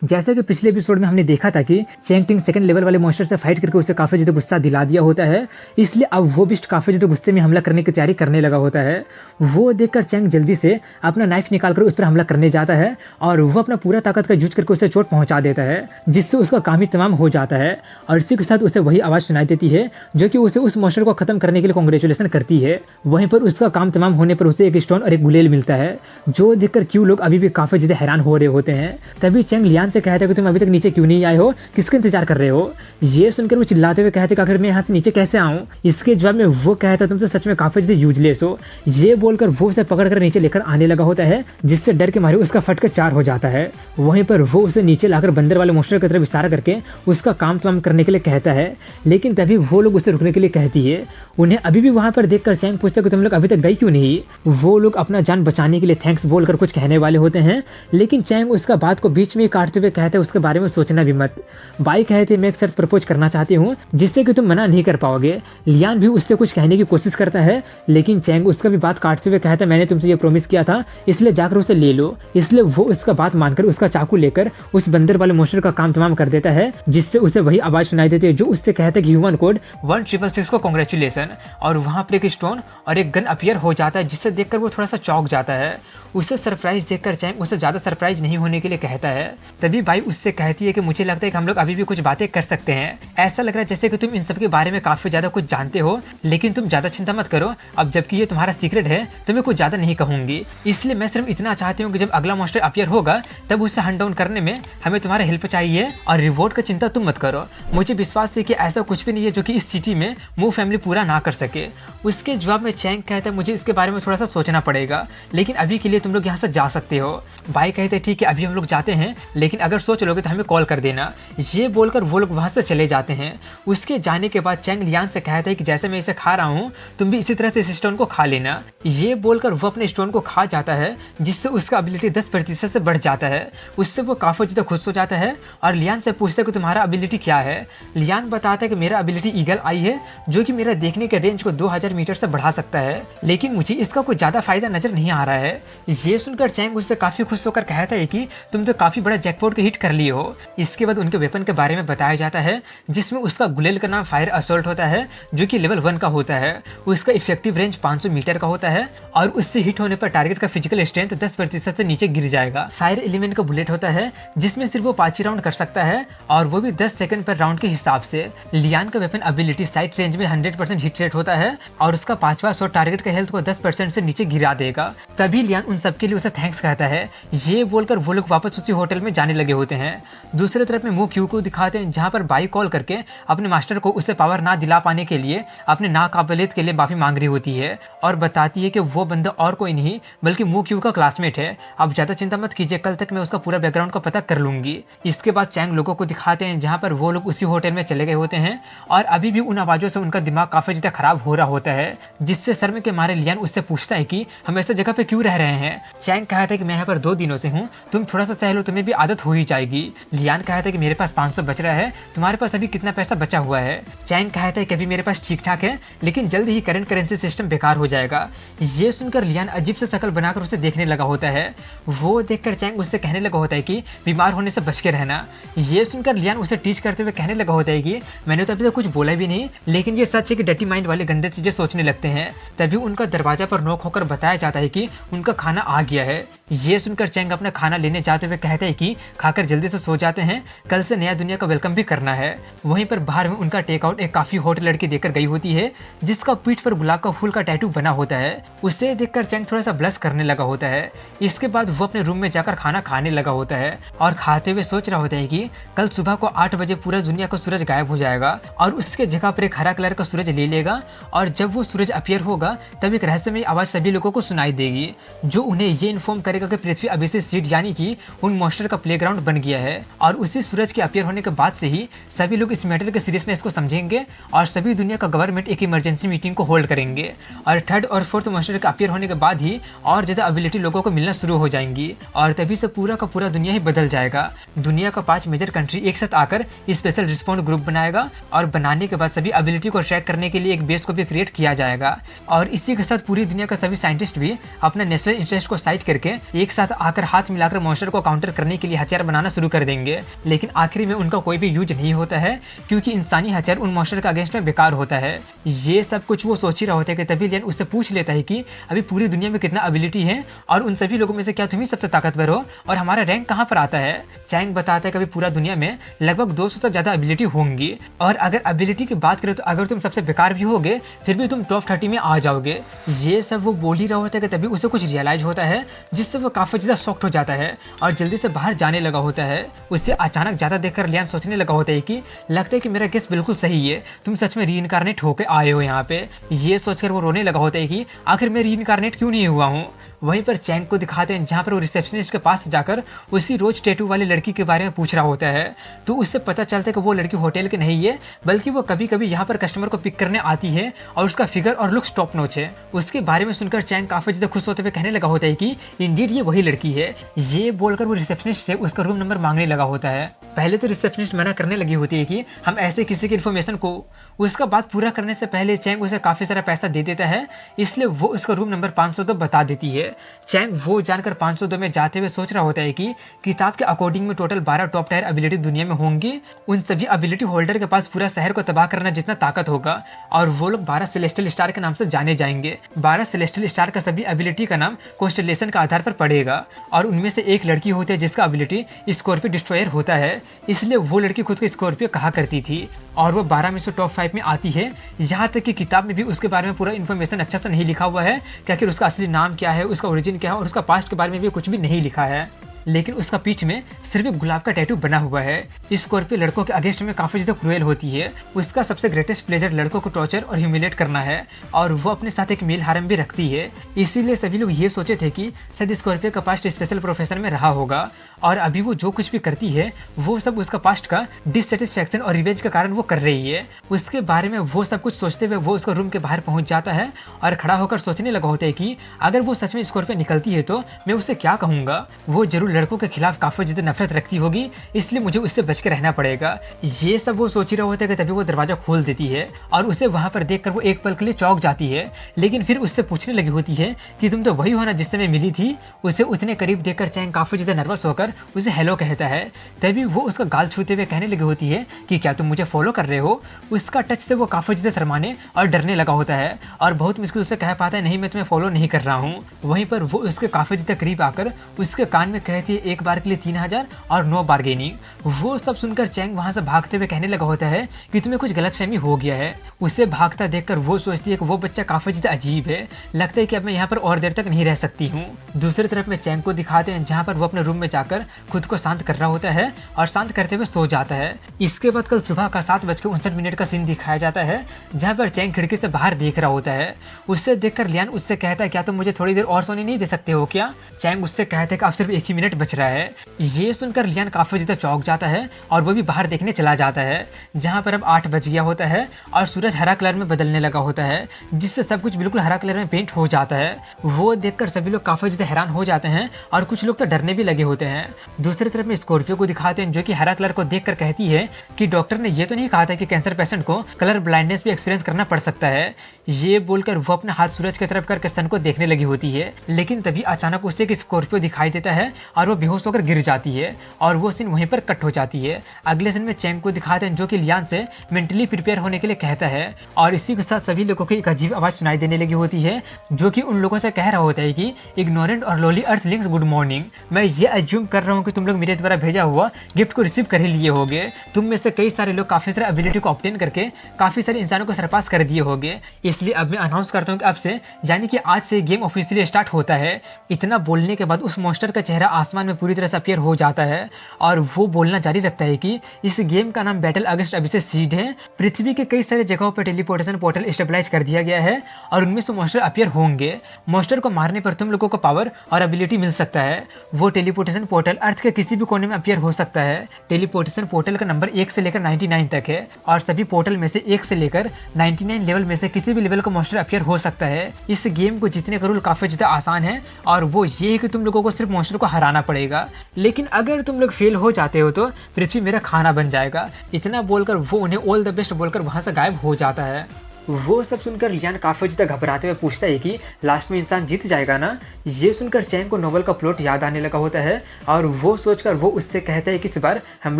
जैसा कि पिछले एपिसोड में हमने देखा था कि चैंग टिंग सेकंड लेवल वाले मॉन्स्टर से फाइट करके उसे काफी ज्यादा गुस्सा दिला दिया होता है, इसलिए अब वो बिस्ट काफी ज्यादा गुस्से में हमला करने की तैयारी करने लगा होता है। वो देखकर चैंग जल्दी से अपना नाइफ निकालकर उस पर हमला करने जाता है और वो अपना पूरा ताकत का यूज करके उसे चोट पहुंचा देता है, जिससे उसका काम ही तमाम हो जाता है। और इसी के साथ उसे वही आवाज सुनाई देती है जो कि उसे उस मॉन्स्टर को खत्म करने के लिए कांग्रेचुलेशन करती है। वहीं पर उसका काम तमाम होने पर उसे एक स्टोन और एक गुलेल मिलता है, जो देखकर क्यों लोग अभी भी काफी ज्यादा हैरान हो रहे होते हैं। तभी चैंग लियान से कहता है कि तुम अभी तक नीचे क्यों नहीं आए हो, किसका इंतजार कर रहे हो। ये सुनकर वो चिल्लाते हुए कहते कि आखिर मैं यहाँ से नीचे कैसे आऊँ। इसके जवाब में वो कहता तुम तो सच में काफी ज्यादा यूजलेस हो। ये बोलकर वो उसे पकड़कर नीचे लेकर आने लगा होता है, जिससे डर के मारे उसका फटकर चार हो जाता है। वहीं पर वो उसे नीचे लाकर बंदर वाले मॉन्स्टर की तरफ इशारा करके उसका काम तमाम करने के लिए कहता है, लेकिन तभी वो लोग उसे रुकने के लिए कहती है। उन्हें अभी भी वहां पर देखकर चैंग पूछता कि तुम लोग अभी तक गई क्यों नहीं। वो लोग अपना जान बचाने के लिए थैंक्स बोलकर कुछ कहने वाले होते हैं, लेकिन चैंग उसका बात को बीच में ही काटते हुए कहता है उसके बारे में सोचना भी मत। बाई कहते मैं एक शर्त प्रपोज करना चाहती हूँ जिससे कि तुम मना नहीं कर पाओगे। लियान भी उससे कुछ कहने की कोशिश करता है, लेकिन चैंग उसका भी बात काटते हुए कहता है मैंने तुमसे ये प्रॉमिस किया था, इसलिए जाकर उसे ले लो। इसलिए वो उसका बात मानकर उसका चाकू लेकर उस बंदर वाले मॉन्स्टर का काम तमाम कर देता है, जिससे उसे वही आवाज सुनाई देती है जो उससे कहता है कि ह्यूमन कोड 1666 को कांग्रेचुलेशन। और वहां पर एक स्टोन और एक गन अपीयर हो जाता है, जिससे देखकर वो थोड़ा सा चौंक जाता है। उसे सरप्राइज देखकर चैंग उसे ज्यादा सरप्राइज नहीं होने के लिए कहता है। तभी बाई उससे कहती है कि मुझे लगता है कि हम लोग अभी भी कुछ बातें कर सकते हैं। ऐसा लग रहा है जैसे कि तुम इन सब के बारे में काफी ज्यादा कुछ जानते हो, लेकिन तुम ज्यादा चिंता मत करो। अब जबकि ये तुम्हारा सीक्रेट है तो मैं कुछ ज्यादा नहीं कहूंगी, इसलिए मैं सिर्फ इतना चाहती हूँ कि जब अगला मॉन्स्टर अपीयर होगा तब उसे हंट डाउन करने में हमें तुम्हारा हेल्प चाहिए, और रिवॉर्ड का चिंता तुम मत करो। मुझे विश्वास है कि ऐसा कुछ भी नहीं है जो कि इस सिटी में मू फैमिली पूरा ना कर सके। उसके जवाब में चैंग कहता है मुझे इसके बारे में थोड़ा सा सोचना पड़ेगा, लेकिन अभी के लिए तुम लोग यहाँ से जा सकते हो। बाई कहते ठीक है अभी हम लोग जाते हैं, लेकिन अगर सोच लोगे तो हमें कॉल कर देना। ये बोलकर वो लोग वहां से चले जाते हैं। उसके जाने के बाद चैंग लियान से कहता है कि जैसे मैं इसे खा रहा हूँ तुम भी इसी तरह से इस स्टोन को खा लेना। ये बोलकर वो अपने स्टोन को खा जाता है, जिससे उसका एबिलिटी 10% से बढ़ जाता है। उससे वो काफी ज्यादा खुश हो जाता है और लियान से पूछता है कि तुम्हारा एबिलिटी क्या है। लियान बताता है कि मेरा एबिलिटी ईगल आई है, जो कि मेरा देखने के रेंज को 2000 मीटर से बढ़ा सकता है, लेकिन मुझे इसका कोई ज्यादा फायदा नजर नहीं आ रहा है। ये सुनकर चैंग उससे काफी खुश होकर कहता है कि तुम तो काफी बड़ा जैकपॉट को हिट कर लिए हो। इसके बाद उनके वेपन के बारे में बताया जाता है, जिसमें उसका गुलेल का नाम फायर असॉल्ट होता है, जो कि लेवल 1 का होता है। उसका इफेक्टिव रेंज 500 मीटर का होता है और उससे हिट होने पर टारगेट का फिजिकल स्ट्रेंथ 10% से नीचे गिर जाएगा। फायर एलिमेंट का बुलेट होता है, जिसमें सिर्फ वो 5 ही राउंड कर सकता है, और वो भी 10 सेकंड पर राउंड के हिसाब से। लियान का वेपन एबिलिटी साइड रेंज में 100% हिट रेट होता है, और उसका 5वां शॉट टारगेट का हेल्थ को 10% से नीचे गिरा देगा। तभी लियान उन सबके लिए उसे थैंक्स कहता है। ये बोलकर वो लोग वापस उसी होटल में जाने लगे होते हैं। दूसरी तरफ में मू क्यू को दिखाते हैं, जहाँ पर बाई कॉल करके अपने मास्टर को उसे पावर ना दिला पाने के लिए अपने नाकाबिलियत के लिए माफी मांग रही होती है, और बताती है कि वो बंदा और कोई नहीं बल्कि मू क्यू का क्लासमेट है। अब ज्यादा चिंता मत कीजिए, कल तक मैं उसका पूरा बैकग्राउंड का पता कर लूंगी। इसके बाद चैंग लोगों को दिखाते हैं, जहाँ पर वो लोग उसी होटल में चले गए होते हैं, और अभी भी उन आवाजों से उनका दिमाग काफी ज्यादा खराब हो रहा होता है, जिससे शर्म के मारे लियान उससे पूछता है कि हम ऐसे जगह पे क्यों रह रहे हैं। चैंग कहता है कि मैं यहाँ पर 2 दिनों से हूँ, तुम थोड़ा सा सह लो, तुम्हें भी आदत हो ही जाएगी। लियान कहता है कि मेरे पास 500 बच रहा है, तुम्हारे पास अभी कितना पैसा बचा हुआ है। चैंग कहता है कि अभी मेरे पास ठीक ठाक है, लेकिन जल्द ही करंट करेंसी सिस्टम बेकार हो जाएगा। ये सुनकर लियान अजीब से शक्ल बनाकर उसे देखने लगा होता है। वो देखकर चैंग उससे कहने लगा होता है कि बीमार होने से बच के रहना। ये सुनकर लियान उसे टीच करते हुए कहने लगा होता है कि मैंने तो अभी तक कुछ बोला भी नहीं, लेकिन ये सच है कि डर्टी माइंड वाले गंदे चीजें सोचने लगते हैं। तभी उनका दरवाजा पर नॉक होकर बताया जाता है कि उनका खाना आ गया है। ये सुनकर चैंग अपना खाना लेने जाते हुए कहते हैं कि खाकर जल्दी से सो जाते हैं, कल से नया दुनिया का वेलकम भी करना है। वहीं पर बाहर में उनका टेकआउट एक काफी हॉट लड़की देकर गई होती है, जिसका पीठ पर गुलाब का फूल का टैटू बना होता है। उसे देखकर चैंग थोड़ा सा ब्लश करने लगा होता है। इसके बाद वो अपने रूम में जाकर खाना खाने लगा होता है, और खाते हुए सोच रहा होता है कि कल सुबह को 8 बजे पूरा दुनिया का सूरज गायब हो जाएगा, और उसके जगह पर एक हरा कलर का सूरज ले लेगा, और जब वो सूरज अपीयर होगा तब एक रहस्यमय आवाज सभी लोगों को सुनाई देगी, जो उन्हें ये इन्फॉर्म करेगा कि पृथ्वी अभी से सीड यानी कि उन मॉन्स्टर का प्लेग्राउंड बन गया है। और उसी सूरज के अपीयर होने के बाद से ही सभी लोग इस मैटर के सीरियसनेस को समझेंगे, और सभी दुनिया का गवर्नमेंट एक इमरजेंसी मीटिंग को होल्ड करेंगे। और 3rd और 4th मॉन्स्टर का अपीयर होने के बाद ही और ज्यादा एबिलिटी लोगों को मिलना शुरू हो जाएंगी, और तभी से पूरा का पूरा दुनिया ही बदल जाएगा। दुनिया का 5 मेजर कंट्री एक साथ आकर स्पेशल रिस्पॉन्ड ग्रुप बनाएगा, और बनाने के बाद सभी एबिलिटी को ट्रैक करने के लिए एक बेस को भी क्रिएट किया जाएगा। और इसी के साथ पूरी दुनिया का सभी साइंटिस्ट भी अपना नेशनल चेस्ट को साइड करके एक साथ आकर हाथ मिलाकर मॉन्स्टर को काउंटर करने के लिए हथियार बनाना शुरू कर देंगे। लेकिन आखिर में उनका कोई भी यूज नहीं होता है, क्योंकि इंसानी हथियार उन मॉन्स्टर के अगेंस्ट में बेकार होता है। ये सब कुछ वो सोच ही रहा होता है कि तभी लियन उससे पूछ लेता है कि अभी पूरी दुनिया में कितना एबिलिटी है और उन सभी लोगों में से क्या तुम ही सबसे ताकतवर हो और हमारा रैंक कहाँ पर आता है। चैंग बताता है कि अभी पूरा दुनिया में लगभग 200 से ज्यादा एबिलिटी होंगी, और अगर एबिलिटी की बात करें तो अगर तुम सबसे बेकार भी होगे फिर भी तुम टॉप 30 में आ जाओगे। ये सब वो बोल ही रहा होता है कि तभी उसे कुछ रियलाइज होता है, जिससे वो काफी ज्यादा शॉक्ड हो जाता है और जल्दी से बाहर जाने लगा होता है। उससे अचानक ज्यादा देखकर लियान सोचने लगा होता है कि लगता है कि मेरा गेस बिल्कुल सही है, तुम सच में रीइंकारनेट होकर आए हो यहाँ पे। ये सोचकर वो रोने लगा होता है कि आखिर मैं रीइंकारनेट क्यों नहीं हुआ हूँ। वहीं पर चैंग को दिखाते हैं जहाँ पर वो रिसेप्शनिस्ट के पास जाकर उसी रोज टैटू वाली लड़की के बारे में पूछ रहा होता है। तो उससे पता चलता है कि वो लड़की होटल की नहीं है, बल्कि वो कभी कभी यहाँ पर कस्टमर को पिक करने आती है और उसका फिगर और लुक्स टॉप नॉच है। उसके बारे में सुनकर चैंग काफी ज्यादा खुश होते हुए कहने लगा होता है कि इंडीड ये वही लड़की है। ये बोलकर वो रिसेप्शनिस्ट से उसका रूम नंबर मांगने लगा होता है। पहले तो रिसेप्शनिस्ट मना करने लगी होती है कि हम ऐसे किसी की इन्फॉर्मेशन को, उसका बात पूरा करने से पहले चैंग उसे काफी सारा पैसा दे देता है, इसलिए वो उसका रूम नंबर 502 बता देती है। चैंग वो जानकर 502 में जाते हुए सोच रहा होता है कि किताब के अकॉर्डिंग में टोटल 12 टॉप टायर एबिलिटी दुनिया में होंगी। उन सभी एबिलिटी होल्डर के पास पूरा शहर को तबाह करना जितना ताकत होगा, और वो लोग 12 सेलेस्टियल स्टार के नाम से जाने जाएंगे। 12 सेलेस्टियल स्टार का सभी एबिलिटी का नाम कॉन्स्टेलेशन का आधार पर पड़ेगा, और उनमें से एक लड़की होती है जिसका एबिलिटी स्कॉर्पियो डिस्ट्रॉयर होता है, इसलिए वो लड़की खुद को स्कॉर्पियो कहा करती थी, और वो 12 में से टॉप 5 में आती है। यहाँ तक कि किताब में भी उसके बारे में पूरा इन्फॉर्मेशन अच्छा से नहीं लिखा हुआ है कि आखिर उसका असली नाम क्या है, उसका ओरिजिन क्या है, और उसका पास्ट के बारे में भी कुछ भी नहीं लिखा है। लेकिन उसका पीठ में सिर्फ एक गुलाब का टैटू बना हुआ है। स्कॉर्पियो लड़कों के अगेंस्ट में काफी ज्यादा क्रूएल होती है। उसका सबसे ग्रेटेस्ट प्लेजर लड़कों को टॉर्चर और ह्यूमिलेट करना है, और वो अपने साथ एक मेल हारम भी रखती है। इसीलिए सभी लोग ये सोचे थे कि शायद स्कॉर्पियो का पास्ट स्पेशल प्रोफेशन में रहा होगा, और अभी वो जो कुछ भी करती है वो सब उसका पास्ट का डिससेटिस्फैक्शन और रिवेंज के कारण वो कर रही है। उसके बारे में वो सब कुछ सोचते हुए वो उसका रूम के बाहर पहुंच जाता है और खड़ा होकर सोचने लगा होता है कि अगर वो सच में स्कॉर्पियो निकलती है तो मैं उससे क्या कहूंगा। वो जरूर लड़कों के खिलाफ काफी ज्यादा नफरत रखती होगी, इसलिए मुझे उससे बच के रहना पड़ेगा। ये सब वो सोच ही रहा होता है कि तभी वो दरवाजा खोल देती है, और उसे वहां पर देखकर वो एक पल के लिए चौंक जाती है। लेकिन फिर उससे पूछने लगी होती है कि तुम तो वही हो ना जिससे मैं मिली थी। उसे उतने करीब देखकर चैंग काफी ज्यादा नर्वस होकर उसे हेलो कहता है। तभी वो उसका गाल छूते हुए कहने लगी होती है कि क्या तुम मुझे फॉलो कर रहे हो। उसका टच से वो काफी ज्यादा शर्माने और डरने लगा होता है, और बहुत मुश्किल से कह पाता है नहीं मैं तुम्हें फॉलो नहीं कर रहा हूँ। वहीं पर वो उसके काफी ज्यादा करीब आकर उसके कान में कहती है 1 बार के लिए 3000 और 9 बार्गेनिंग। वो सब सुनकर चैंग वहां से भागते हुए कहने लगा होता है कि तुम्हें कुछ गलतफहमी हो गया है। उसे भागता देखकर वो सोचती है कि वो बच्चा काफी ज्यादा अजीब है, लगता है कि अब मैं यहाँ पर और देर तक नहीं रह सकती हूँ। दूसरी तरफ में चैंग को दिखाते हैं जहाँ पर वो अपने रूम में जाकर खुद को शांत कर रहा होता है और शांत करते हुए सो जाता है। इसके बाद कल सुबह का 7:59 का सीन दिखाया जाता है, जहाँ पर चैंग खिड़की से बाहर देख रहा होता है। उससे देखकर लियान उससे कहता है क्या तुम मुझे थोड़ी देर और सोने नहीं दे सकते हो क्या। चैंग उससे कहता है कि अब सिर्फ 1 ही मिनट बच रहा है। ये सुनकर लियान काफी ज्यादा चौंक जाता है और वो भी बाहर देखने चला जाता है, जहाँ पर अब 8 बज गया होता है और सूरज हरा कलर में बदलने लगा होता है, जिससे सब कुछ बिल्कुल हरा कलर में पेंट हो जाता है। वो देखकर सभी लोग काफी ज्यादा हैरान हो जाते हैं और कुछ लोग तो डरने भी लगे होते हैं। दूसरी तरफ में स्कॉर्पियो को दिखाते हैं जो कि हरा कलर को देखकर कहती है कि डॉक्टर ने ये तो नहीं कहा था कि कैंसर पेशेंट को कलर ब्लाइंडनेस भी एक्सपीरियंस करना पड़ सकता है। ये बोलकर वो अपना हाथ सूरज की तरफ करके सन को देखने लगी होती है, लेकिन तभी अचानक उसे एक स्कॉर्पियो दिखाई देता है और वो बेहोश होकर गिर जाती है, और वो सीन वहीं पर कट हो जाती है। अगले सीन में चैंग को दिखाते हैं जो कि लियान से मेंटली प्रिपेयर होने के लिए कहता है, और इसी के साथ सभी लोगों की एक अजीब आवाज सुनाई देने लगी होती है जो कि उन लोगों से कह रहा होता है कि इग्नोरेंट और लोली अर्थलिंग्स गुड मॉर्निंग। मैं ये अज्यूम कर रहा हूँ कि तुम लोग मेरे द्वारा भेजा हुआ गिफ्ट को रिसीव कर ही लिए होगे। तुम में से कई सारे लोग काफी सारे एबिलिटी को ऑब्टेन करके काफी सारे इंसानों को सरपास कर दिए होंगे, इसलिए अब मैं अनाउंस करता हूँ कि अब से यानी कि आज से गेम ऑफिशियली स्टार्ट होता है। इतना बोलने के बाद उस मॉन्स्टर का चेहरा आसमान में पूरी तरह से अपीयर हो जाता है, और वो बोलना जारी रखता है कि इस गेम का नाम बैटल अगेंस्ट अबिसिस सीड है। पृथ्वी के कई सारे जगहों पर टेलीपोर्टेशन पोर्टल स्टेबलाइज कर दिया गया है, और उनमें से मॉन्स्टर अपीयर होंगे। मॉन्स्टर को मारने पर तुम लोगों को पावर और एबिलिटी मिल सकता है। वो टेलीपोर्टेशन पोर्टल अर्थ के किसी भी कोने में अपीयर हो सकता है। टेलीपोर्टेशन पोर्टल का नंबर 1 से लेकर 99 तक है, और सभी पोर्टल में से 1 से लेकर 99 लेवल में से किसी भी लेवल का मॉन्स्टर अपीयर हो सकता है। इस गेम को जीतने का रूल काफी ज्यादा आसान है, और वो ये है कि तुम लोगों को सिर्फ मॉन्स्टर को हराना पड़ेगा, लेकिन अगर तुम लोग फेल हो जाते हो तो पृथ्वी मेरा खाना बन जाएगा। इतना बोलकर वो उन्हें ऑल द बेस्ट बोलकर वहां से गायब हो जाता है। वो सब सुनकर लियान काफ़ी ज़्यादा घबराते हुए पूछता है कि लास्ट में इंसान जीत जाएगा ना। ये सुनकर चैंग को नोवेल का प्लॉट याद आने लगा होता है और वो सोचकर वो उससे कहता है कि इस बार हम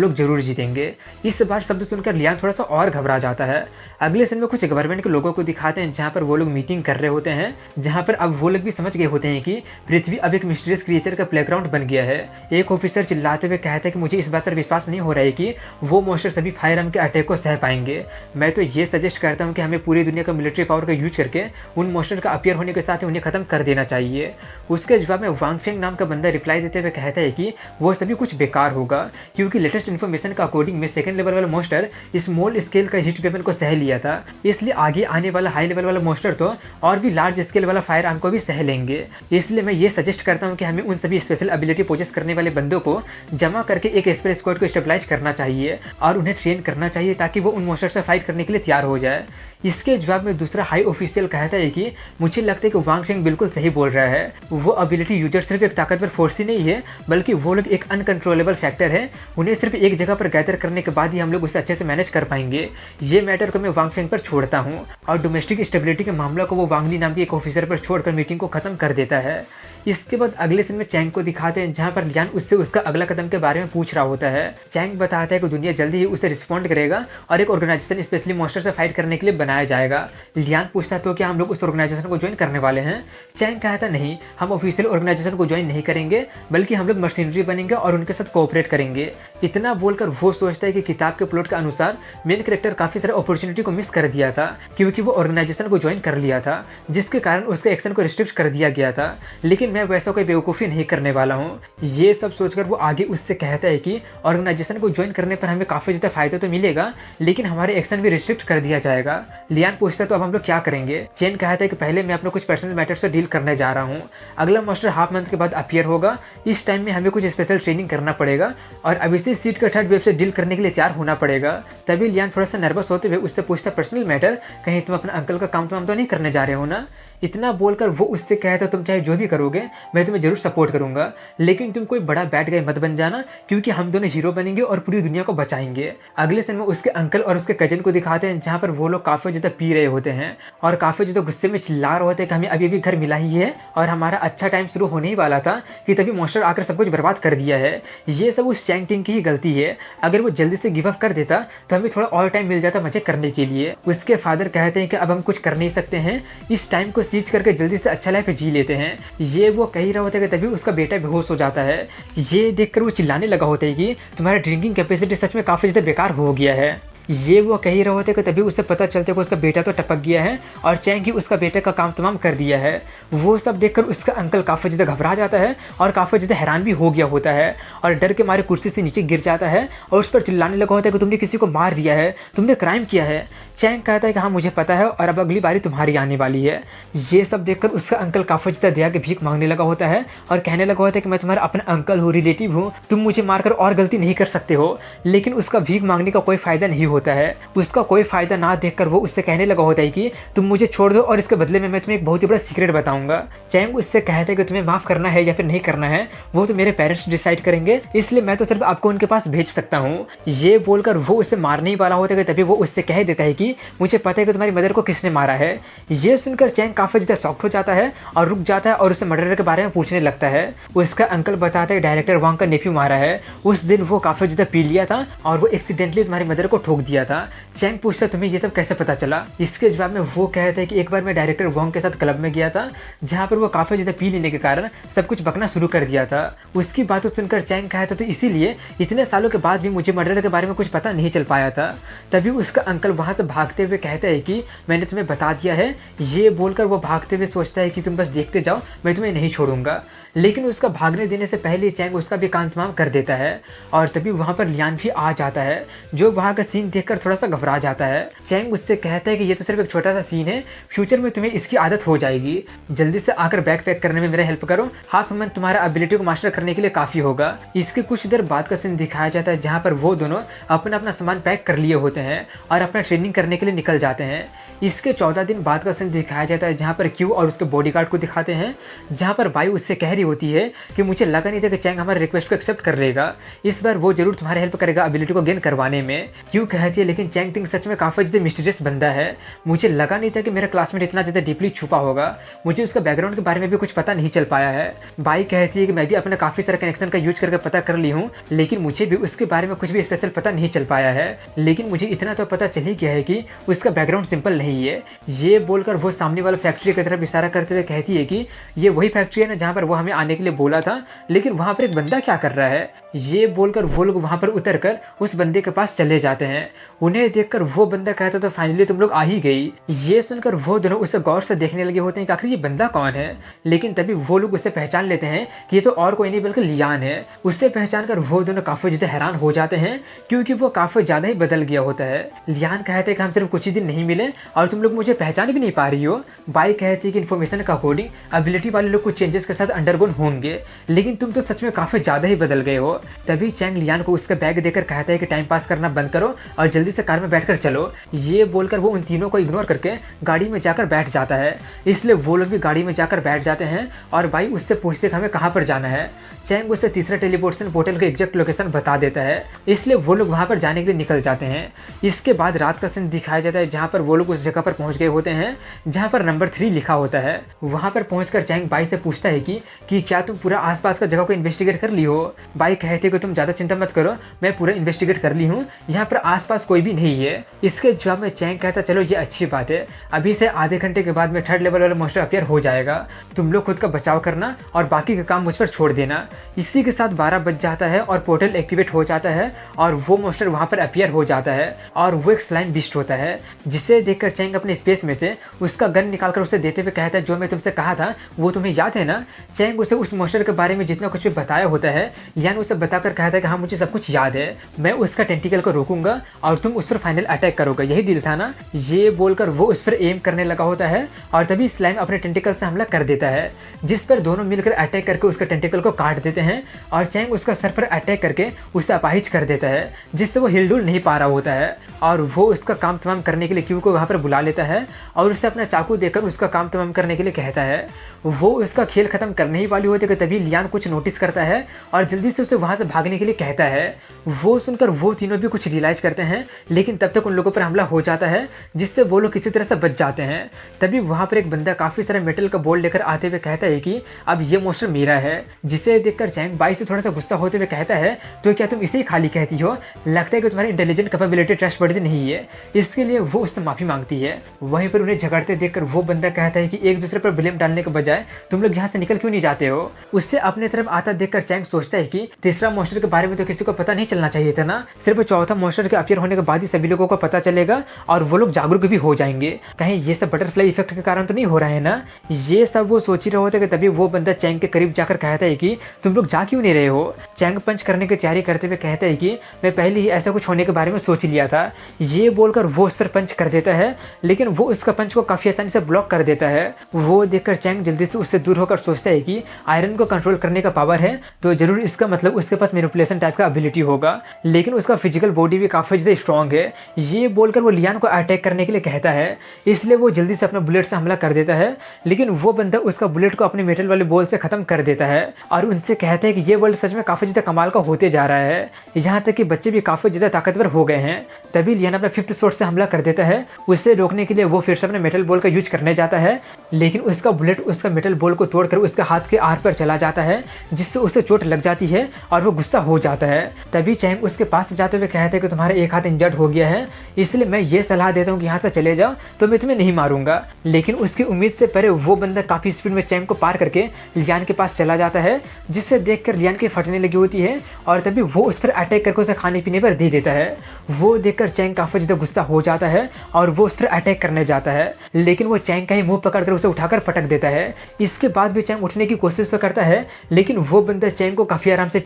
लोग जरूर जीतेंगे। इस बार शब्द सुनकर लियान थोड़ा सा और घबरा जाता है। अगले सीन में कुछ गवर्नमेंट के लोगों को दिखाते हैं जहाँ पर वो लोग मीटिंग कर रहे होते हैं, जहाँ पर अब वो लोग भी समझ गए होते हैं कि पृथ्वी अब एक मिस्टीरियस क्रिएचर का प्लेग्राउंड बन गया है। एक ऑफिसर चिल्लाते हुए कहता है कि मुझे इस बात पर विश्वास नहीं हो रहा है कि वो मॉन्स्टर सभी फायर आर्म के अटैक को सह पाएंगे। मैं तो ये सजेस्ट करता हूँ कि हमें पूरी दुनिया का मिलिट्री पावर का यूज करके उन मॉन्स्टर का अपीयर होने के साथ उन्हें खत्म कर देना चाहिए। उसके जवाब में वांग फेंग नाम का बंदा रिप्लाई देते हुए कहता है कि वो सभी कुछ बेकार होगा, क्योंकि लेटेस्ट इन्फॉर्मेशन का अकॉर्डिंग में सेकंड लेवल वाला मॉन्स्टर स्मॉल स्केल का हिट वेपन को सह लिया था, इसलिए आगे आने वाला हाई लेवल वाला मॉन्स्टर तो और भी लार्ज स्केल वाला फायर आर्म को भी सह लेंगे। इसलिए मैं ये सजेस्ट करता हूँ कि हमें उन सभी स्पेशल एबिलिटी पोजेस करने वाले बंदों को जमा करके एक स्पेशल स्क्वाड को स्टेबलाइज करना चाहिए और उन्हें ट्रेन करना चाहिए ताकि वो उन मॉन्स्टर से फाइट करने के लिए तैयार हो जाए। इसके जवाब में दूसरा हाई ऑफिशियल कहता है कि मुझे लगता है कि वांग फेंग बिल्कुल सही बोल रहा है। वो एबिलिटी यूजर सिर्फ एक ताकतवर फोर्स ही नहीं है, बल्कि वो लोग एक अनकंट्रोलेबल फैक्टर है। उन्हें सिर्फ एक जगह पर गैदर करने के बाद ही हम लोग उसे अच्छे से मैनेज कर पाएंगे। ये मैटर को मैं वांग फेंग पर छोड़ता हूँ और डोमेस्टिक स्टेबिलिटी के मामला को वो वांगली नाम के एक ऑफिसर पर छोड़कर मीटिंग को खत्म कर देता है। इसके बाद अगले सीन में चैंग को दिखाते हैं जहां पर लियान उससे उसका अगला कदम के बारे में पूछ रहा होता है। चैंग बताता है कि दुनिया जल्दी ही उसे रिस्पॉन्ड करेगा और एक ऑर्गेनाइजेशन स्पेशली मॉन्स्टर से फाइट करने के लिए बनाया जाएगा। लियान पूछता तो क्या हम लोग उस ऑर्गेनाइजेशन को ज्वाइन करने वाले हैं। चैंग कहता नहीं, हम ऑफिशियल ऑर्गेनाइजेशन को ज्वाइन नहीं करेंगे, बल्कि हम लोग मशीनरी बनेंगे और उनके साथ कोऑपरेट करेंगे। इतना बोलकर वो सोचता है कि किताब के प्लॉट के अनुसार मेन कैरेक्टर काफी सारे अपॉर्चुनिटी को मिस कर दिया था, क्योंकि वो ऑर्गेनाइजेशन को ज्वाइन कर लिया था, जिसके कारण उसके एक्शन को रिस्ट्रिक्ट कर दिया गया था। लेकिन मैं वैसा कोई बेवकूफ़ी नहीं करने वाला हूँ। ये सब सोचकर वो आगे उससे कहता है कि ऑर्गेनाइजेशन को ज्वाइन करने पर हमें काफ़ी ज़्यादा फायदा तो मिलेगा, लेकिन हमारे एक्शन भी रिस्ट्रिक्ट कर दिया जाएगा। लियान पूछता है तो अब हम लोग क्या करेंगे। चेन कहता है कि पहले मैं अपने कुछ पर्सनल मैटर से डील करने जा रहा हूँ। अगला मास्टर हाफ मंथ के बाद अपीयर होगा। इस टाइम में हमें कुछ स्पेशल ट्रेनिंग करना पड़ेगा और अभी से सीट का थर्ड वेव से डील करने के लिए तैयार होना पड़ेगा। तभी लियान थोड़ा सा नर्वस होते हुए उससे पूछता पर्सनल मैटर, कहीं तुम अपने अंकल का काम तो नहीं करने जा रहे हो ना। इतना बोलकर वो उससे कहता तुम चाहे जो भी करोगे मैं तुम्हें जरूर सपोर्ट करूंगा, लेकिन तुम कोई बड़ा बैड गाय मत बन जाना, क्योंकि हम दोनों हीरो बनेंगे और पूरी दुनिया को बचाएंगे। अगले सीन में उसके अंकल और उसके कजन को दिखाते हैं जहाँ पर वो लोग काफी ज्यादा पी रहे होते हैं और काफी ज्यादा गुस्से में चिल्ला रहे होते हैं कि हमें अभी अभी घर मिला ही है और हमारा अच्छा टाइम शुरू होने ही वाला था कि तभी मॉन्स्टर आकर सब कुछ बर्बाद कर दिया है। ये सब उस चैंग टिंग की ही गलती है। अगर वो जल्दी से गिव अप कर देता तो हमें थोड़ा और टाइम मिल जाता मजे करने के लिए। उसके फादर कहते हैं कि अब हम कुछ कर नहीं सकते हैं, इस टाइम को सीज करके जल्दी अच्छा लाइफ जी लेते हैं। ये वो कह रहा होता है कि तभी उसका बेटा बेहोश हो जाता है। ये देखकर वो चिल्लाने लगा होता है कि तुम्हारा ड्रिंकिंग कैपेसिटी सच में काफी ज्यादा बेकार हो गया है। ये वो कह रहे होते कि तभी उसे पता चलते कि उसका बेटा तो टपक गया है और चैंग ही उसका बेटे का काम तमाम कर दिया है। वो सब देखकर उसका अंकल काफ़ी ज़्यादा घबरा जाता है और काफ़ी ज़्यादा हैरान भी हो गया होता है और डर के मारे कुर्सी से नीचे गिर जाता है और उस पर चिल्लाने लगा होता है कि तुमने किसी को मार दिया है, तुमने क्राइम किया है। चैंग कहता है कि हाँ मुझे पता है और अब अगली बारी तुम्हारी आने वाली है। ये सब देखकर उसका अंकल काफ़ी ज़्यादा दया के भीख मांगने लगा होता है और कहने लगा होता है कि मैं तुम्हारा अपना अंकल हूँ, रिलेटिव हूँ, तुम मुझे मारकर और गलती नहीं कर सकते हो। लेकिन उसका भीख मांगने का कोई फ़ायदा नहीं होता है। उसका कोई फ़ायदा ना देखकर वो उससे कहने लगा होता है कि तुम मुझे छोड़ दो और इसके बदले में मैं तुम्हें एक बहुत ही बड़ा सीक्रेट बताऊंगा। चैंग उससे कहता है कि तुम्हें माफ़ करना है या फिर नहीं करना है वो तो मेरे पेरेंट्स डिसाइड करेंगे, इसलिए मैं तो सिर्फ आपको उनके पास भेज सकता हूँ। ये बोलकर वो उसे मारने ही वाला होता है कि तभी वो उससे कह देता है कि मुझे पता है कि तुम्हारी मदर को किसने मारा है। ये सुनकर चैंग काफ़ी ज़्यादा शॉक्ड हो जाता है और रुक जाता है और उससे मर्डर के बारे में पूछने लगता है। उसका अंकल बताता है डायरेक्टर वांग का नेफ्यू मारा है, उस दिन वो काफ़ी ज़्यादा पी लिया था और वो एक्सीडेंटली तुम्हारी मदर को ठोक दिया था। चैंग पूछता तुम्हें ये सब कैसे पता चला। इसके जवाब में वो कहता है कि एक बार मैं डायरेक्टर वांग के साथ क्लब में गया था जहाँ पर वो काफ़ी ज़्यादा पी लेने के कारण सब कुछ बकना शुरू कर दिया था। उसकी बातों सुनकर चैंग कहता तो इसीलिए इतने सालों के बाद भी मुझे मर्डर के बारे में कुछ पता नहीं चल पाया था। तभी उसका अंकल वहाँ से भागते हुए कहता है कि मैंने तुम्हें बता दिया है। ये बोलकर वो भागते हुए सोचता है कि तुम बस देखते जाओ, मैं तुम्हें नहीं छोड़ूंगा। लेकिन उसका भागने देने से पहले चैंग उसका भी काम तमाम कर देता है और तभी वहाँ पर लियान भी आ जाता है, जो वहाँ का सीन देखकर थोड़ा सा घबरा जाता है। चैंग उससे कहता है कि ये तो सिर्फ एक छोटा सा सीन है, फ्यूचर में तुम्हें इसकी आदत हो जाएगी, जल्दी से आकर बैग पैक करने में मेरा हेल्प करो, हाफ मंथ तुम्हारा एबिलिटी को मास्टर करने के लिए काफ़ी होगा। इसके कुछ देर बाद का सीन दिखाया जाता है जहाँ पर वो दोनों अपना अपना सामान पैक कर लिए होते हैं और अपना ट्रेनिंग करने के लिए निकल जाते हैं। इसके 14 दिन बाद का सीन दिखाया जाता है जहाँ पर क्यू और उसके बॉडीगार्ड को दिखाते हैं, जहाँ पर बाई उससे कह रही होती है कि मुझे लगा नहीं था कि चैंग हमारे रिक्वेस्ट को एक्सेप्ट कर लेगा, इस बार वो जरूर तुम्हारी हेल्प करेगा एबिलिटी को गेन करवाने में। क्यू कहती है लेकिन चैंग टिंग सच में काफ़ी ज़्यादा मिस्टीरियस बंदा है, मुझे लगा नहीं था कि मेरा क्लासमेट इतना ज़्यादा डीपली छुपा होगा, मुझे उसका बैकग्राउंड के बारे में भी कुछ पता नहीं चल पाया है। बाई कहती है कि मैं भी अपना काफ़ी सारा कनेक्शन का यूज करके पता कर ली हूँ, लेकिन मुझे भी उसके बारे में कुछ भी स्पेशल पता नहीं चल पाया है, लेकिन मुझे इतना तो पता चल ही गया है कि उसका बैकग्राउंड सिंपल नहीं है। ये बोलकर वो सामने वाला फैक्ट्री की तरफ इशारा करते हुए कहती है कि ये वही फैक्ट्री है ना जहाँ पर वो हमें आने के लिए बोला था, लेकिन वहाँ पर एक बंदा क्या कर रहा है। ये बोलकर वो लोग वहाँ पर उतर कर उस बंदे के पास चले जाते हैं। उन्हें देखकर वो बंदा कहता तो फाइनली तुम लोग आ ही गई। ये सुनकर वो दोनों उसे गौर से देखने लगे होते हैं कि आखिर ये बंदा कौन है, लेकिन तभी वो लोग उसे पहचान लेते हैं कि ये तो और कोई नहीं बल्कि लियान है। उससे पहचान कर वो दोनों काफ़ी ज़्यादा हैरान हो जाते हैं क्योंकि वो काफ़ी ज़्यादा ही बदल गया होता है। लियान कहते हैं कि हम सिर्फ कुछ ही दिन नहीं मिले और तुम लोग मुझे पहचान भी नहीं पा रही हो। बाई कहती है कि इन्फॉर्मेशन का अकॉर्डिंग एबिलिटी वाले लोग कुछ चेंजेस के साथ अंडरगोन होंगे, लेकिन तुम तो सच में काफ़ी ज़्यादा ही बदल गए हो। तभी चैंग लियान को उसका बैग देकर कहता है कि टाइम पास करना बंद करो और जल्दी से कार में बैठकर चलो। ये बोलकर वो उन तीनों को इग्नोर करके गाड़ी में जाकर बैठ जाता है, इसलिए वो लोग भी गाड़ी में जाकर बैठ जाते हैं और बाई उससे पूछते कि हमें कहाँ पर जाना है। चैंग उसे तीसरा टेलीपोर्टेशन पोर्टल का एग्जैक्ट लोकेशन बता देता है, इसलिए वो लोग वहाँ पर जाने के लिए निकल जाते हैं। इसके बाद रात का सीन दिखाया जाता है जहाँ पर वो लोग उस जगह पर पहुँच गए होते हैं जहाँ पर नंबर 3 लिखा होता है। वहाँ पर पहुँचकर चैंग बाई से पूछता है कि क्या तुम पूरा आसपास का जगह को इन्वेस्टिगेट कर ली हो। बाई कहते कि तुम ज़्यादा चिंता मत करो, मैं पूरा इन्वेस्टिगेट कर ली हूँ, यहाँ पर आसपास कोई भी नहीं है। इसके जवाब में चैंग कहता चलो ये अच्छी बात है, अभी से आधे घंटे के बाद में 3rd लेवल वाला मॉन्स्टर अपीयर हो जाएगा, तुम लोग खुद का बचाव करना और बाकी का काम मुझ पर छोड़ देना। इसी के साथ 12 बज जाता है और पोर्टल एक्टिवेट हो जाता है और वो मॉन्स्टर वहाँ पर अपीयर हो जाता है और वो एक स्लाइम बीस्ट होता है, जिसे देखकर चैंग अपने स्पेस में से उसका गन निकालकर उसे देते हुए कहता है जो मैं तुमसे कहा था वो तुम्हें याद है ना। चैंग उसे उस मॉन्स्टर के बारे में जितना कुछ भी बताया होता है यानी उसे बताकर कहता है कि हाँ मुझे सब कुछ याद है, मैं उसका टेंटिकल को रोकूंगा और तुम उस पर फाइनल अटैक करोगे, यही डील था ना। ये बोलकर वो उस पर एम करने लगा होता है और तभी स्लाइम अपने टेंटिकल से हमला कर देता है, जिस पर दोनों मिलकर अटैक करके उसका टेंटिकल को काट देते हैं और चैंग उसका सर पर अटैक करके उसे अपाहिज कर देता है, जिससे वो हिलडुल नहीं पा रहा होता है और वो उसका काम तमाम करने के लिए क्यू को वहाँ पर बुला लेता है और उसे अपना चाकू देकर उसका काम तमाम करने के लिए कहता है। वो उसका खेल खत्म करने ही वाली होती है कि तभी लियान कुछ नोटिस करता है और जल्दी से उसे वहाँ से भागने के लिए कहता है। वो सुनकर वो तीनों भी कुछ रियलाइज करते हैं, लेकिन तब तक उन लोगों पर हमला हो जाता है जिससे वो लोग किसी तरह से बच जाते हैं। तभी वहाँ पर एक बंदा काफ़ी सारा मेटल का बोल्ट लेकर आते हुए कहता है कि अब ये मॉन्स्टर मेरा है, जिसे देखकर चैंग बाई से थोड़ा सा गुस्सा होते हुए कहता है तो क्या तुम इसे ही खाली कहती हो, लगता है कि तुम्हारी इंटेलिजेंट कैपेबिलिटी ट्रस्टवर्दी नहीं है। इसके लिए वो उससे माफ़ी मांगती है। वहीं पर उन्हें झगड़ते देखकर वो बंदा कहता है कि एक दूसरे पर ब्लेम डालने के बजाय तुम लोग यहाँ से निकल क्यों नहीं जाते हो। उससे अपने तरफ आता देखकर चैंग सोचता है कि तीसरा मॉन्स्टर के बारे में तो किसी को पता नहीं चलना चाहिए था ना, सिर्फ चौथा मॉन्स्टर के अपीयर होने के बाद ही सभी लोगों को पता चलेगा और वो लोग जागरूक भी हो जाएंगे, कहीं ये सब बटरफ्लाई इफेक्ट के कारण तो नहीं हो रहा है ना। ये सब वो सोच ही रहे होते कि तभी वो बंदा चैंग के करीब जाकर कहता है कि तुम लोग जा क्यों नहीं रहे हो। चैंग पंच करने की तैयारी करते हुए कहता है कि मैं पहले ही ऐसा कुछ होने के बारे में सोच लिया था। ये बोलकर वो उस पर पंच कर देता है, लेकिन वो उसका पंच को काफ़ी आसानी से ब्लॉक कर देता है। वो देखकर चैंग जल्दी से उससे दूर होकर सोचता है कि आयरन को कंट्रोल करने का पावर है तो जरूर इसका मतलब उसके पास मैनिपुलेशन टाइप का एबिलिटी होगा, लेकिन उसका फिजिकल बॉडी भी काफ़ी ज़्यादा स्ट्रॉन्ग है। ये बोलकर वो लियान को अटैक करने के लिए कहता है, इसलिए वो जल्दी से अपने बुलेट से हमला कर देता है, लेकिन वो बंदा उसका बुलेट को अपने मेटल वाले बॉल से ख़त्म कर देता है और उनसे कहता है कि ये वर्ल्ड सच में काफ़ी ज़्यादा कमाल का होते जा रहा है, यहाँ तक कि बच्चे भी काफ़ी ज़्यादा ताकतवर हो गए हैं। तभी लियान अपना 5th शॉट से हमला कर देता है। उसे रोकने के लिए वो फिर से अपने मेटल बॉल का यूज करने जाता है, लेकिन उसका बुलेट उसका मेटल बॉल को तोड़कर उसके हाथ के आर पर चला जाता है, जिससे उसे चोट लग जाती है और वो गुस्सा हो जाता है। तभी चैंग उसके पास जाते हुए कहते हैं कि तुम्हारा एक हाथ इंजर्ड हो गया है, इसलिए मैं ये सलाह देता हूँ कि यहाँ से चले जाओ तो मैं तुम्हें नहीं मारूंगा। लेकिन उसकी उम्मीद से परे वो बंदा काफ़ी स्पीड में चैंग को पार करके लियान के पास चला जाता है, जिससे देखकर लियान की फटने लगी होती है और तभी वो उस पर अटैक करके उसे खाने पीने पर दे देता है। वो देखकर चैंग काफ़ी ज़्यादा गुस्सा हो जाता है और वो उस पर अटैक करने जाता है, लेकिन वो चैंग का ही मुंह पकड़कर उसे उठाकर पटक देता है। इसके बाद भी चैंग उठने की कोशिश तो करता है, लेकिन वो बंदा चैंग को काफ़ी आराम से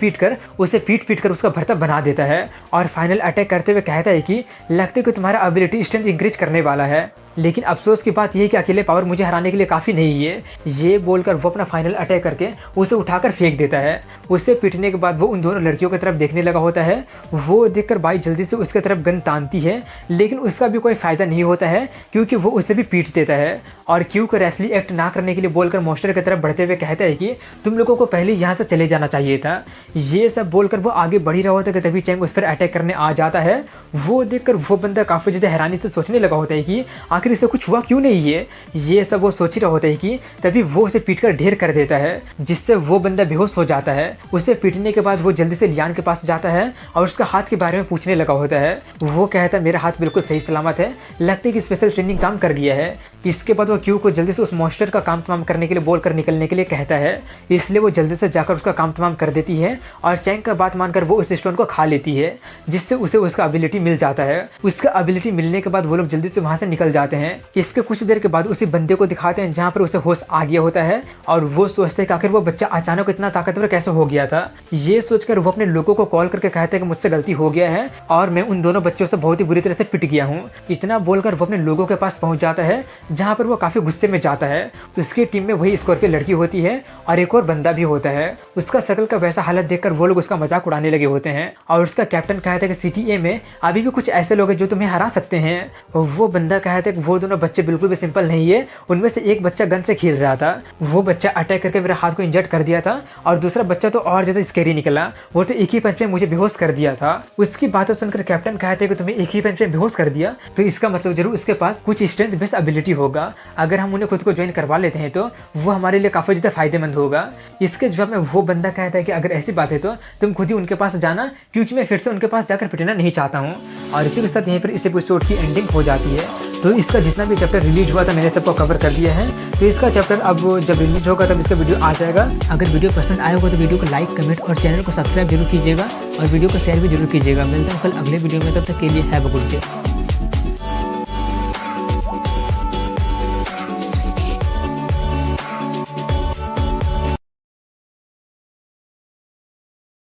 उसे पीट कर उसका भरता बना देता है और फाइनल अटैक करते हुए कहता है कि लगता है कि तुम्हारा एबिलिटी स्ट्रेंथ इंक्रीज करने वाला है। लेकिन अफसोस की बात यह है कि अकेले पावर मुझे हराने के लिए काफ़ी नहीं है। ये बोलकर वो अपना फाइनल अटैक करके उसे उठाकर फेंक देता है। उसे पीटने के बाद वो उन दोनों लड़कियों की तरफ देखने लगा होता है। वो देखकर बाई जल्दी से उसकी तरफ गन तानती है, लेकिन उसका भी कोई फ़ायदा नहीं होता है क्योंकि वो उसे भी पीट देता है। और क्यू को रेस्ली एक्ट ना करने के लिए बोलकर मॉन्स्टर की तरफ बढ़ते हुए कहता है कि तुम लोगों को पहले यहाँ से चले जाना चाहिए था। ये सब बोलकर वो आगे बढ़ ही रहा होता है कि तभी चैंग उस पर अटैक करने आ जाता है। वो देखकर वो बंदा काफ़ी ज़्यादा हैरानी से सोचने लगा होता है कि आखिर इसे कुछ हुआ क्यों नहीं है। ये सब वो सोच ही रहा होता है कि तभी वो उसे पीटकर ढेर कर देता है, जिससे वो बंदा बेहोश हो जाता है। उसे पीटने के बाद वो जल्दी से लियान के पास जाता है और उसका हाथ के बारे में पूछने लगा होता है। वो कहता है मेरा हाथ बिल्कुल सही सलामत है, लगता है कि स्पेशल ट्रेनिंग काम कर गया है। इसके बाद वो क्यू को जल्दी से उस मॉन्स्टर का काम तमाम करने के लिए बोलकर निकलने के लिए कहता है, इसलिए वो जल्दी से जाकर उसका काम तमाम कर देती है और चैंग का बात मानकर वो उस स्टोन को खा लेती है, जिससे उसे उसका एबिलिटी मिल जाता है। उसका एबिलिटी मिलने के बाद वो लोग जल्दी से वहां से निकल जाते हैं। इसके कुछ देर के बाद उसी बंदे को दिखाते हैं जहाँ पर उसे होश आ गया होता है और वो सोचते हैं कि आखिर वो बच्चा अचानक इतना ताकतवर कैसे हो गया था। ये सोचकर वो अपने लोगों को कॉल करके कहते हैं कि मुझसे गलती हो गया है और मैं उन दोनों बच्चों से बहुत ही बुरी तरह से पिट गया हूँ। इतना बोलकर वो अपने लोगों के पास पहुंच जाता है, जहाँ पर वो काफी गुस्से में जाता है। उसकी टीम में वही स्कॉर्पियो लड़की होती है और एक और बंदा भी होता है। उसका शक्ल का वैसा हालत देखकर वो लोग उसका मजाक उड़ाने लगे होते हैं और उसका कैप्टन कहता है कि सीटीए में अभी भी कुछ ऐसे लोग हैं जो तुम्हें हरा सकते हैं। वो बंदा कहता है कि वो दोनों बच्चे बिल्कुल भी सिंपल नहीं है, उनमें से एक बच्चा गन से खेल रहा था, वो बच्चा अटैक करके मेरे हाथ को इंजर्ड कर दिया था और दूसरा बच्चा तो और ज्यादा स्कैरी निकला, वो तो एक ही पंच में मुझे बेहोश कर दिया था। उसकी बातें सुनकर कैप्टन कहते हैं कि तुम्हें एक ही पंच में बेहोश कर दिया तो इसका मतलब जरूर उसके पास कुछ स्ट्रेंथ बेस्ड एबिलिटी होगा। अगर हम उन्हें खुद को ज्वाइन करवा लेते हैं तो वो हमारे लिए काफी ज्यादा फायदेमंद होगा। इसके जवाब में वो बंदा कहता है कि अगर ऐसी बात है तो तुम खुद ही उनके पास जाना, क्योंकि मैं फिर से उनके पास जाकर पिटना नहीं चाहता हूँ। और इसी के साथ यहीं पर इस एपिसोड की एंडिंग हो जाती है। तो इसका जितना भी चैप्टर रिलीज हुआ था मैंने सबको कवर कर दिया है। तो इसका चैप्टर अब जब रिलीज होगा तब इसका वीडियो आ जाएगा। अगर वीडियो पसंद आया होगा तो वीडियो को लाइक, कमेंट और चैनल को सब्सक्राइब जरूर कीजिएगा और वीडियो को शेयर भी जरूर कीजिएगा। मिलते हैं कल अगले वीडियो में, तब तक के लिए हैव अ गुड डे।